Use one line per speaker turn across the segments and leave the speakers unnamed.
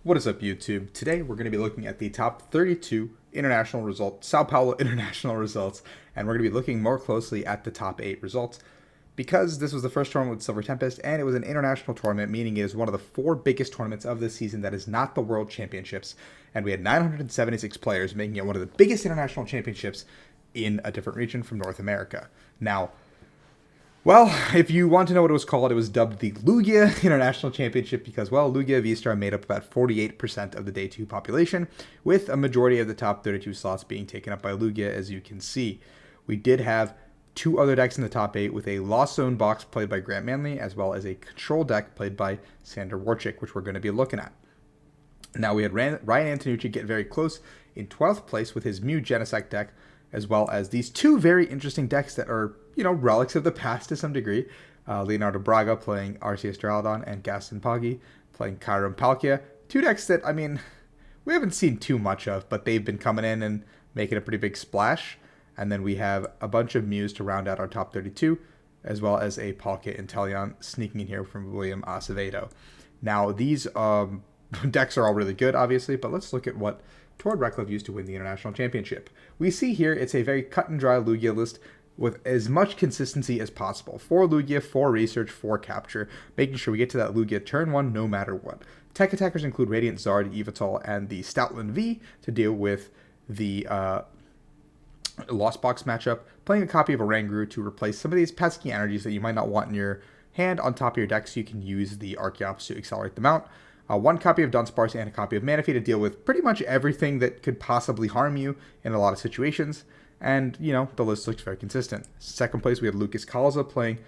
What is up, YouTube? Today we're going to be looking at the top 32 international results, Sao Paulo international results, and we're going to be looking more closely at the top 8 results because this was the first tournament with Silver Tempest, and it was an international tournament, meaning it is one of the 4 biggest tournaments of this season that is not the World Championships, and we had 976 players, making it one of the biggest international championships in a different region from North America. Now, well, if you want to know what it was called, it was dubbed the Lugia International Championship because, well, Lugia V-Star made up about 48% of the Day 2 population, with a majority of the top 32 slots being taken up by Lugia, as you can see. We did have 2 other decks in the top 8, with a Lost Zone box played by Grant Manley, as well as a Control deck played by Sander Warchick, which we're going to be looking at. Now, we had Ryan Antonucci get very close in 12th place with his Mew Genesect deck, as well as these 2 very interesting decks that are, relics of the past to some degree. Leonardo Braga playing Arceus Duraludon and Gaston Poggi playing Kyurem Palkia. 2 decks that, we haven't seen too much of, but they've been coming in and making a pretty big splash. And then we have a bunch of Mews to round out our top 32, as well as a Palkia Inteleon sneaking in here from William Acevedo. Now, these decks are all really good, obviously, but let's look at what Tord Reklev used to win the International Championship. We see here it's a very cut and dry Lugia list with as much consistency as possible. 4 Lugia, 4 Research, 4 Capture, making sure we get to that Lugia turn 1 no matter what. Tech attackers include Radiant Zard, Yveltal, and the Stoutland V to deal with the Lost Box matchup. Playing a copy of Oranguru to replace some of these pesky energies that you might not want in your hand on top of your deck, so you can use the Archeops to accelerate them out. 1 copy of Dunsparce and a copy of Manaphy to deal with pretty much everything that could possibly harm you in a lot of situations. And, the list looks very consistent. Second place, we have Lucas Calza playing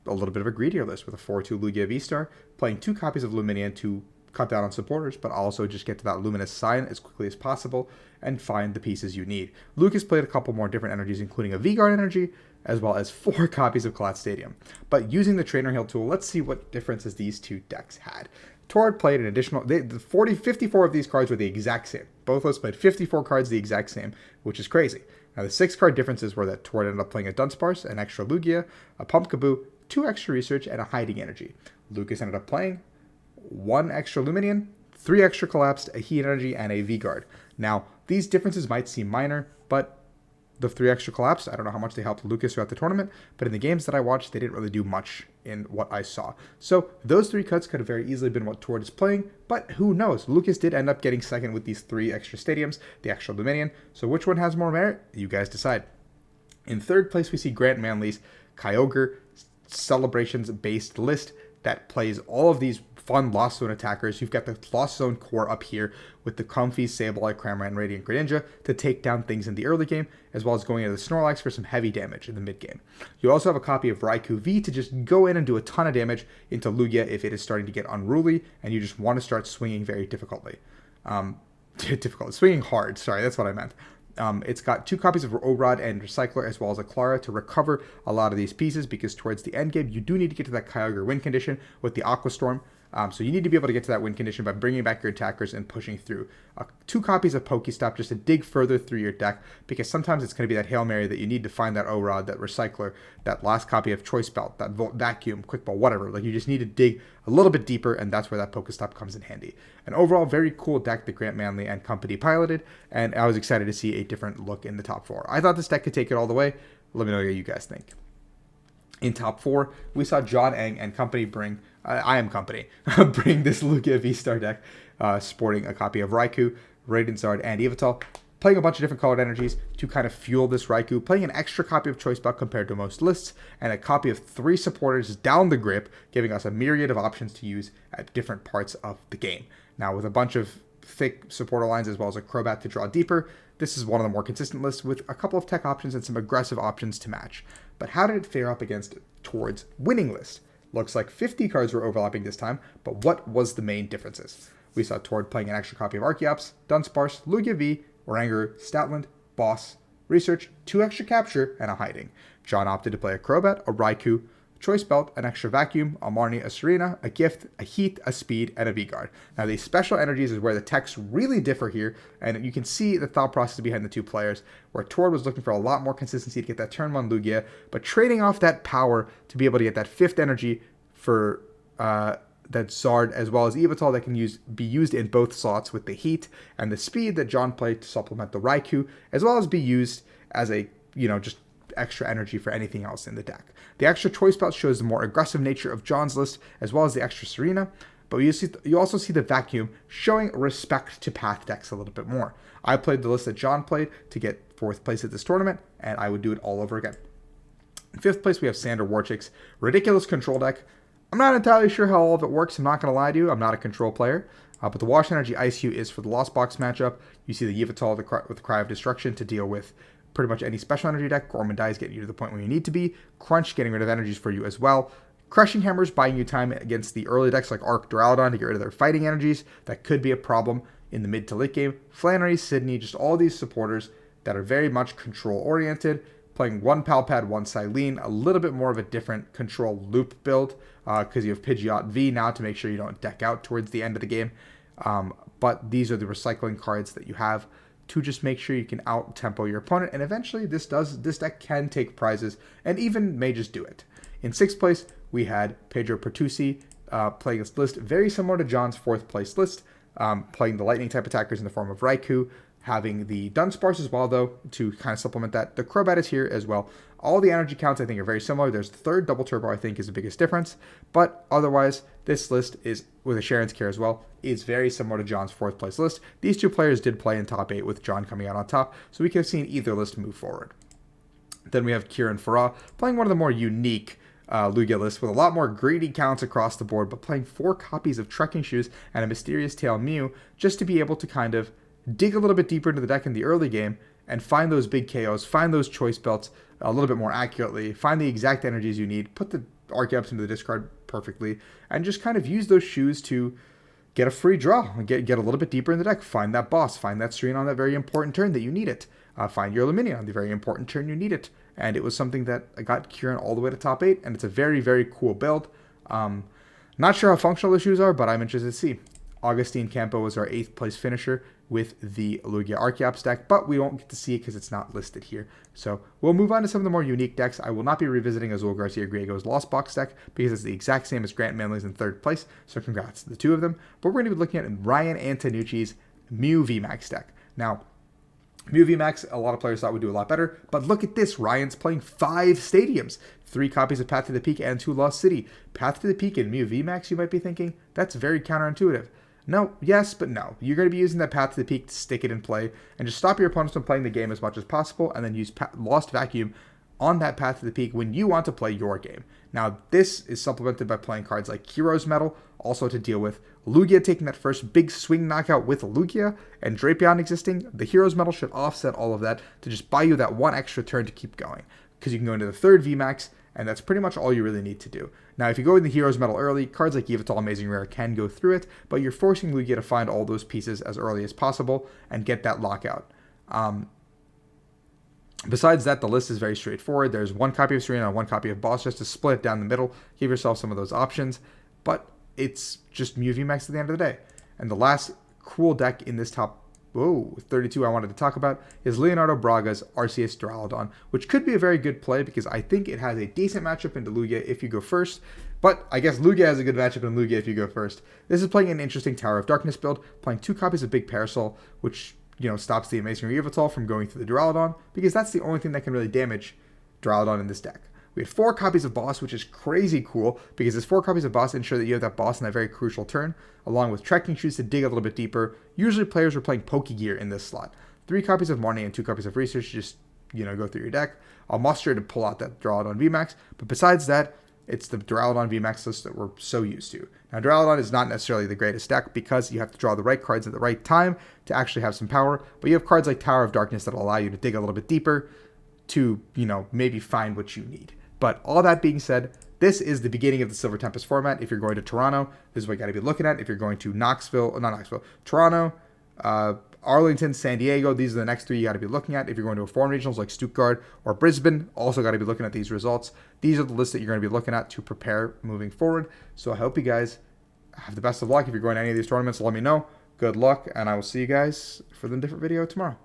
a little bit of a greedier list with a 4-2 Lugia V-Star, playing 2 copies of Luminian to cut down on supporters, but also just get to that Luminous Sign as quickly as possible and find the pieces you need. Lucas played a couple more different energies, including a V-Guard energy, as well as 4 copies of Colette Stadium. But using the Trainer Heal tool, let's see what differences these 2 decks had. Tord played an additional, 54 of these cards were the exact same. Both of us played 54 cards the exact same, which is crazy. Now, the 6 card differences were that Tord ended up playing a Dunsparce, an extra Lugia, a Pumpkaboo, 2 extra Research, and a Hiding Energy. Lucas ended up playing 1 extra Luminian, 3 extra Collapsed, a Heat Energy, and a V-Guard. Now, these differences might seem minor, but the 3 extra Collapsed, I don't know how much they helped Lucas throughout the tournament, but in the games that I watched, they didn't really do much in what I saw. So those 3 cuts could have very easily been what Tord is playing, but who knows? Lucas did end up getting second with these 3 extra stadiums, the extra Luminian. So which one has more merit? You guys decide. In third place, we see Grant Manley's Kyogre Celebrations-based list that plays all of these fun Lost Zone attackers. You've got the Lost Zone core up here with the Comfey, Sableye, Cramorant, and Radiant Greninja to take down things in the early game, as well as going into the Snorlax for some heavy damage in the mid game. You also have a copy of Raikou V to just go in and do a ton of damage into Lugia if it is starting to get unruly and you just want to start swinging very difficultly. Swinging hard, sorry, that's what I meant. It's got 2 copies of O-Rod and Recycler, as well as a Clara to recover a lot of these pieces, because towards the end game, you do need to get to that Kyogre win condition with the Aqua Storm. So you need to be able to get to that win condition by bringing back your attackers and pushing through. 2 copies of Pokestop just to dig further through your deck, because sometimes it's going to be that Hail Mary that you need to find that O-Rod, that Recycler, that last copy of Choice Belt, that Vacuum, Quick Ball, whatever. Like, you just need to dig a little bit deeper, and that's where that Pokestop comes in handy. An overall very cool deck that Grant Manley and company piloted, and I was excited to see a different look in the top 4. I thought this deck could take it all the way. Let me know what you guys think. In top 4, we saw John Eng and company bring this Lugia V-Star deck, sporting a copy of Raikou, Radiant Zard, and Yveltal, playing a bunch of different colored energies to kind of fuel this Raikou, playing an extra copy of Choice Belt compared to most lists, and a copy of 3 supporters down the grip, giving us a myriad of options to use at different parts of the game. Now, with a bunch of thick supporter lines as well as a Crobat to draw deeper, this is one of the more consistent lists with a couple of tech options and some aggressive options to match. But how did it fare up against Tord's winning list? Looks like 50 cards were overlapping this time, but what was the main differences? We saw Tord playing an extra copy of Archeops, Dunsparce, Lugia V, Oranguru, Stoutland, Boss, Research, 2 extra Capture, and a Hiding. John opted to play a Crobat, a Raikou, Choice Belt, an extra Vacuum, a Marnie, a Serena, a Gift, a Heat, a Speed, and a V-Guard. Now, these special energies is where the techs really differ here, and you can see the thought process behind the 2 players, where Tord was looking for a lot more consistency to get that turn 1 Lugia, but trading off that power to be able to get that 5th energy for that Zard as well as Yveltal that can be used in both slots with the heat and the speed that John played to supplement the Raikou, as well as be used as a, just extra energy for anything else in the deck. The extra choice belt shows the more aggressive nature of John's list, as well as the extra Serena, but you also see the vacuum showing respect to path decks a little bit more. I played the list that John played to get 4th place at this tournament, and I would do it all over again. In 5th place, we have Sander Warchick's ridiculous control deck. I'm not entirely sure how all of it works. I'm not going to lie to you. I'm not a control player. But the Wash Energy Ice Hue is for the Lost Box matchup. You see the Yveltal with the Cry of Destruction to deal with pretty much any special energy deck. Gormandai getting you to the point where you need to be. Crunch getting rid of energies for you as well. Crushing Hammers buying you time against the early decks like Arc Duraludon to get rid of their fighting energies. That could be a problem in the mid to late game. Flannery, Sydney, just all these supporters that are very much control oriented. Playing 1 Palpad, 1 Silene, a little bit more of a different control loop build because you have Pidgeot V now to make sure you don't deck out towards the end of the game. But these are the recycling cards that you have to just make sure you can out-tempo your opponent. And eventually this deck can take prizes and even may just do it. In 6th place, we had Pedro Pertusi playing this list very similar to John's 4th place list, playing the lightning type attackers in the form of Raikou, having the Dunsparce as well, though, to kind of supplement that. The Crobat is here as well. All the energy counts, I think, are very similar. There's the 3rd Double Turbo, I think, is the biggest difference. But otherwise, this list is, with a Sharon's Care as well, is very similar to John's 4th place list. These two players did play in top 8 with John coming out on top, so we could have seen either list move forward. Then we have Kieran Farah playing one of the more unique Lugia lists with a lot more greedy counts across the board, but playing 4 copies of Trekking Shoes and a Mysterious Tail Mew just to be able to kind of dig a little bit deeper into the deck in the early game and find those big KOs, find those choice belts a little bit more accurately, find the exact energies you need, put the Arceus into the discard perfectly, and just kind of use those shoes to get a free draw, get a little bit deeper in the deck, find that boss, find that Serena on that very important turn that you need it, find your Luminia on the very important turn you need it. And it was something that got Kieran all the way to top 8, and it's a very, very cool build. Not sure how functional the shoes are, but I'm interested to see. Augustine Campo was our 8th place finisher with the Lugia Arceus deck, but we won't get to see it because it's not listed here. So we'll move on to some of the more unique decks. I will not be revisiting Azul Garcia Griego's Lost Box deck because it's the exact same as Grant Manley's in 3rd place, so congrats to the two of them. But we're going to be looking at Ryan Antonucci's Mew VMAX deck. Now, Mew VMAX, a lot of players thought would do a lot better, but look at this. Ryan's playing 5 stadiums, 3 copies of Path to the Peak and 2 Lost City. Path to the Peak and Mew VMAX, you might be thinking, that's very counterintuitive. No, yes, but no. You're going to be using that Path to the Peak to stick it in play and just stop your opponents from playing the game as much as possible and then use Lost Vacuum on that Path to the Peak when you want to play your game. Now, this is supplemented by playing cards like Hero's Medal, also to deal with Lugia taking that first big swing knockout with Lugia and Drapion existing. The Hero's Medal should offset all of that to just buy you that 1 extra turn to keep going, because you can go into the 3rd VMAX, and that's pretty much all you really need to do. Now, if you go in the Hero's Medal early, cards like Yveltal Amazing Rare can go through it, but you're forcing Lugia to find all those pieces as early as possible and get that lockout. Besides that, the list is very straightforward. There's 1 copy of Serena and 1 copy of Boss just to split it down the middle, give yourself some of those options, but it's just Mew VMAX at the end of the day. And the last cool deck in this top 32 I wanted to talk about is Leonardo Braga's Arceus Duraludon, which could be a very good play because I think it has a decent matchup into Lugia if you go first, but I guess Lugia has a good matchup in Lugia if you go first. This is playing an interesting Tower of Darkness build, playing 2 copies of Big Parasol, which stops the Amazing Yveltal from going through the Duraludon, because that's the only thing that can really damage Duraludon in this deck. We had 4 copies of Boss, which is crazy cool, because there's 4 copies of Boss ensure that you have that Boss in that very crucial turn, along with Trekking Shoes to dig a little bit deeper. Usually players are playing Pokegear in this slot. 3 copies of Marnie and 2 copies of Research just, go through your deck. I'll muster to pull out that Duraludon VMAX, but besides that, it's the Duraludon VMAX list that we're so used to. Now, Duraludon is not necessarily the greatest deck because you have to draw the right cards at the right time to actually have some power, but you have cards like Tower of Darkness that will allow you to dig a little bit deeper to, maybe find what you need. But all that being said, this is the beginning of the Silver Tempest format. If you're going to Toronto, this is what you got to be looking at. If you're going to Toronto, Arlington, San Diego, these are the next 3 you got to be looking at. If you're going to a foreign regionals like Stuttgart or Brisbane, also got to be looking at these results. These are the lists that you're going to be looking at to prepare moving forward. So I hope you guys have the best of luck. If you're going to any of these tournaments, let me know. Good luck, and I will see you guys for the different video tomorrow.